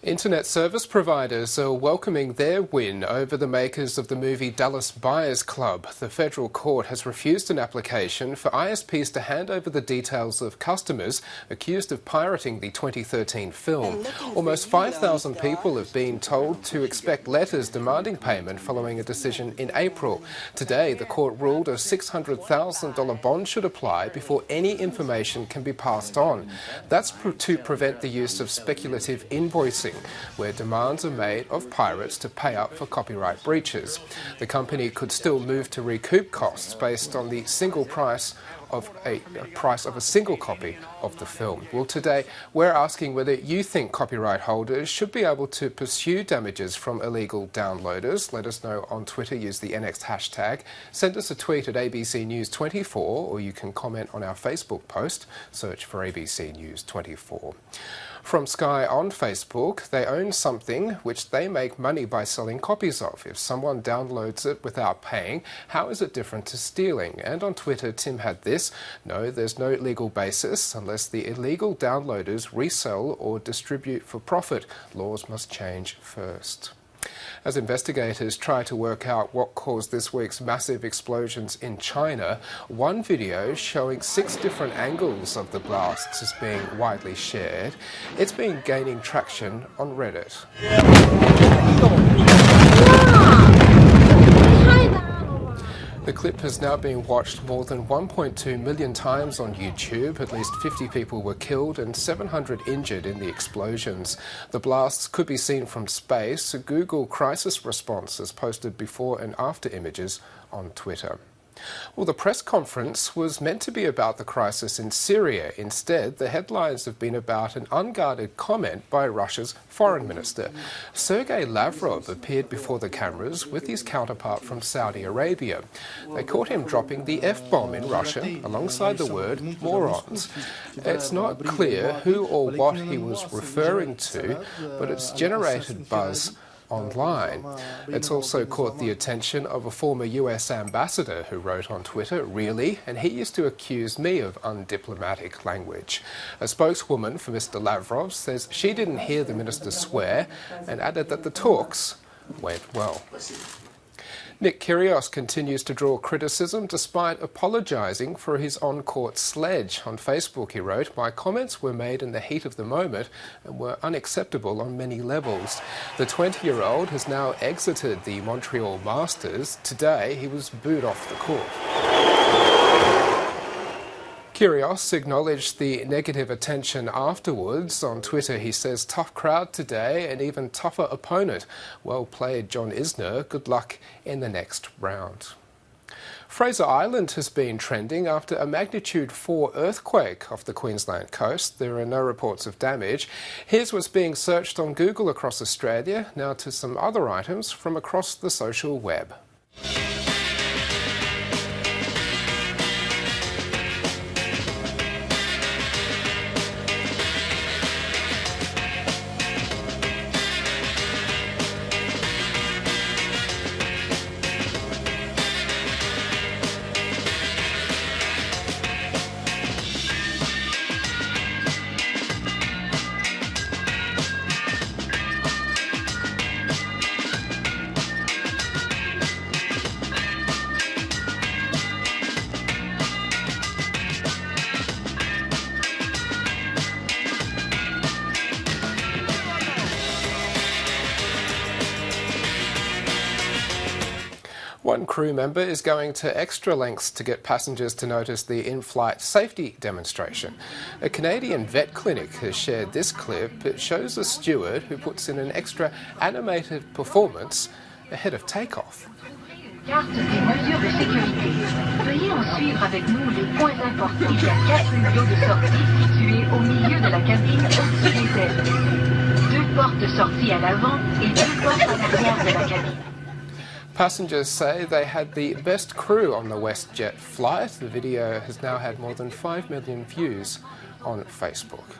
Internet service providers are welcoming their win over the makers of the movie Dallas Buyers Club. The federal court has refused an application for ISPs to hand over the details of customers accused of pirating the 2013 film. Almost 5,000 people have been told to expect letters demanding payment following a decision in April. Today, the court ruled a $600,000 bond should apply before any information can be passed on. That's to prevent the use of speculative invoicing, where demands are made of pirates to pay up for copyright breaches. The company could still move to recoup costs based on the single price of a single copy of the film. Well, today we're asking whether you think copyright holders should be able to pursue damages from illegal downloaders. Let us know on Twitter. Use the NX hashtag. Send us a tweet at ABC News 24, or you can comment on our Facebook post. Search for ABC News 24. From Sky on Facebook, they own something which they make money by selling copies of. If someone downloads it without paying, how is it different to stealing? And on Twitter, Tim had this: no, there's no legal basis unless the illegal downloaders resell or distribute for profit. Laws must change first. As investigators try to work out what caused this week's massive explosions in China, one video showing 6 different angles of the blasts is being widely shared. It's been gaining traction on Reddit. The clip has now been watched more than 1.2 million times on YouTube. At least 50 people were killed and 700 injured in the explosions. The blasts could be seen from space. Google Crisis Response has posted before and after images on Twitter. Well, the press conference was meant to be about the crisis in Syria. Instead, the headlines have been about an unguarded comment by Russia's foreign minister. Sergei Lavrov appeared before the cameras with his counterpart from Saudi Arabia. They caught him dropping the F-bomb in Russia alongside the word morons. It's not clear who or what he was referring to, but it's generated buzz online. It's also caught the attention of a former US ambassador who wrote on Twitter, "Really? And he used to accuse me of undiplomatic language." A spokeswoman for Mr. Lavrov says she didn't hear the minister swear and added that the talks went well. Nick Kyrgios continues to draw criticism despite apologising for his on-court sledge. On Facebook, he wrote, "My comments were made in the heat of the moment and were unacceptable on many levels." The 20-year-old has now exited the Montreal Masters. Today, he was booed off the court. Kyrgios acknowledged the negative attention afterwards. On Twitter, he says, "Tough crowd today, an even tougher opponent. Well played, John Isner. Good luck in the next round." Fraser Island has been trending after a magnitude 4 earthquake off the Queensland coast. There are no reports of damage. Here's what's being searched on Google across Australia. Now to some other items from across the social web. One crew member is going to extra lengths to get passengers to notice the in-flight safety demonstration. A Canadian vet clinic has shared this clip. It shows a steward who puts in an extra animated performance ahead of takeoff. Carte des mesures de sécurité. Veuillez en suivre avec nous les points importants. Il y a 4 hublots de sortie situés au milieu de la cabine au-dessus des ailes. 2 portes de sortie à l'avant et 2 portes à l'arrière de la cabine. Passengers say they had the best crew on the WestJet flight. The video has now had more than 5 million views on Facebook.